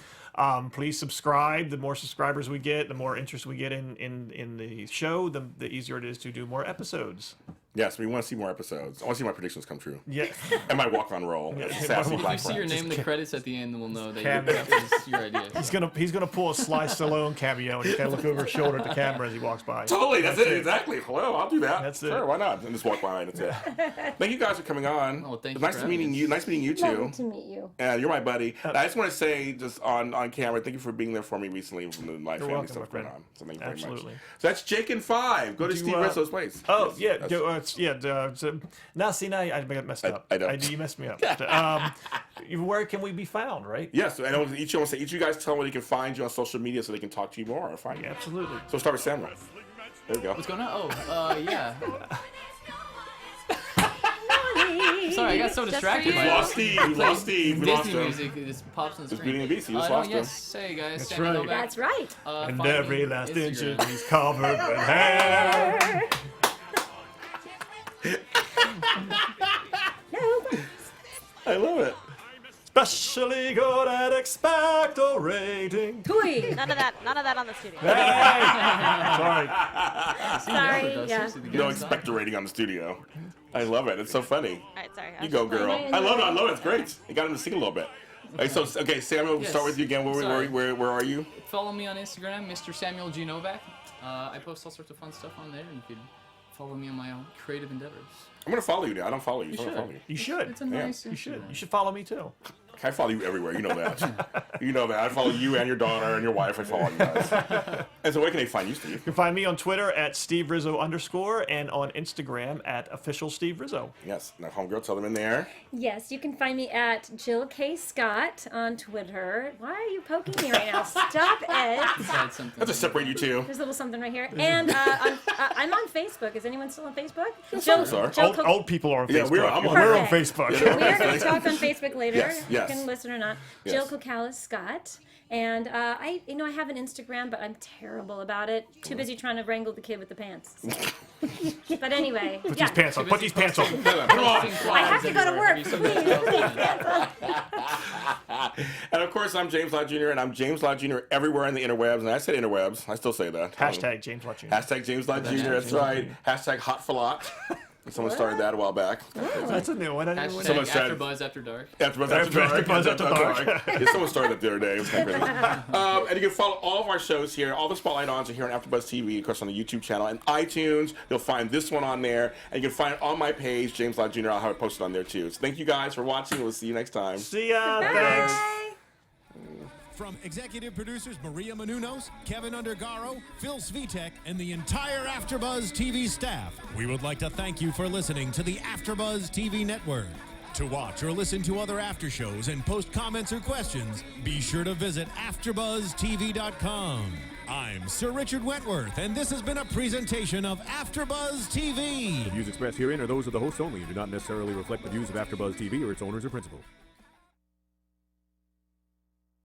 Please subscribe. The more subscribers we get, the more interest we get in the show, the easier it is to do more episodes. Yes, we want to see more episodes. I want to see my predictions come true. Yeah. And my walk-on roll. Yeah. Sassy If Black you see your Friends. name in the credits at the end, then we'll know that Cameo. that was your idea. He's gonna pull a Sly Stallone cameo and he's gonna look over his shoulder at the camera as he walks by. Totally, that's it, exactly. Well, I'll do that. That's it. Sure, why not? And just walk by, that's it. Thank you guys for coming on. Oh, thank It's you nice for to meeting having you. us. Nice meeting you Lovely too. to meet you. And you're my buddy. And I just want to say, just on camera, thank you for being there for me recently from the live family welcome, stuff my friend. going on. So thank you very Absolutely. much. So that's Jake and 5. Go to Do, Steve Rizzo's place. Oh Yes, yeah, that's- now see now I messed up. I know. You messed me up. Where can we be found? Right? Yes, and I want each of you guys tell them where they can find you on social media so they can talk to you more or find you. Absolutely. So we'll start with Samuel. There we go. What's going on? Oh, yeah. Sorry, I got so Just for distracted. you. by We it. lost Steve. We lost Steve. We lost Disney him. music just pops on the It's screen. Beauty and the Beast. You just no, lost him. yes, hey guys. That's Sammy right. Novak. That's right. And Find every me last Instagram. inch of he's covered with hair. I love it. Especially good at expectorating. Tui. None of that on the studio. Hey! Sorry. Sorry. Though, Yeah. seriously, the No guy's on. expectorating on the studio. I love it. It's so funny. All right, sorry. You go, girl. Right, I love it. I love it. It's great. You got him to sing a little bit. Okay, Samuel, we'll Yes. start with you again. Sorry. Where are you? Follow me on Instagram, Mr. Samuel G. Novak. I post all sorts of fun stuff on there, and you can follow me on my own creative endeavors. I'm gonna follow you now. I don't follow you. You so I'm gonna should. follow you. You should. It's a Yeah. nice. You should. You should follow me too. I follow you everywhere. You know that. You know that. I follow you and your daughter and your wife. I follow you guys. And so where can they find you, Steve? You can find me on Twitter at Steve Rizzo _ and on Instagram at official Steve Rizzo. Yes. Now, homegirl, tell them in there. Yes, you can find me at Jill K. Scott on Twitter. Why are you poking me right now? Stop it. Decide something. I'll just separate you two. There's a little something right here. And I'm on Facebook. Is anyone still on Facebook? some of us are. Jill Old people are on Yeah, Facebook. we're on We're on Perfect. Facebook. Yeah. We're going to talk on Facebook later. Yes. you can listen or not. Yes. Jill Kocalis Scott. And I have an Instagram, but I'm terrible about it. Too busy trying to wrangle the kid with the pants. But anyway, Put these pants on. Put these pants on. I have to go to work. And of course, I'm James Lott Jr. and I'm James Lott Jr. everywhere in the interwebs. And I said interwebs. I still say that. Hashtag James Lott Jr. Hashtag James Lott Jr. That's right. Hashtag Hot for Lot. Someone started that a while back. That's a new one. Someone said AfterBuzz After Dark. AfterBuzz After Dark. Dark. Yeah, someone started that the other day. It was kind of crazy. And you can follow all of our shows here. All the Spotlight Ons are here on AfterBuzz TV, of course, on the YouTube channel and iTunes. You'll find this one on there, and you can find it on my page, James Lott Jr. I'll have it posted on there too. So thank you guys for watching. We'll see you next time. See ya. Thanks. From executive producers Maria Menounos, Kevin Undergaro, Phil Svitek, and the entire AfterBuzz TV staff, we would like to thank you for listening to the AfterBuzz TV network. To watch or listen to other after shows and post comments or questions, be sure to visit AfterBuzzTV.com. I'm Sir Richard Wentworth, and this has been a presentation of AfterBuzz TV. The views expressed herein are those of the hosts only and do not necessarily reflect the views of AfterBuzz TV or its owners or principals.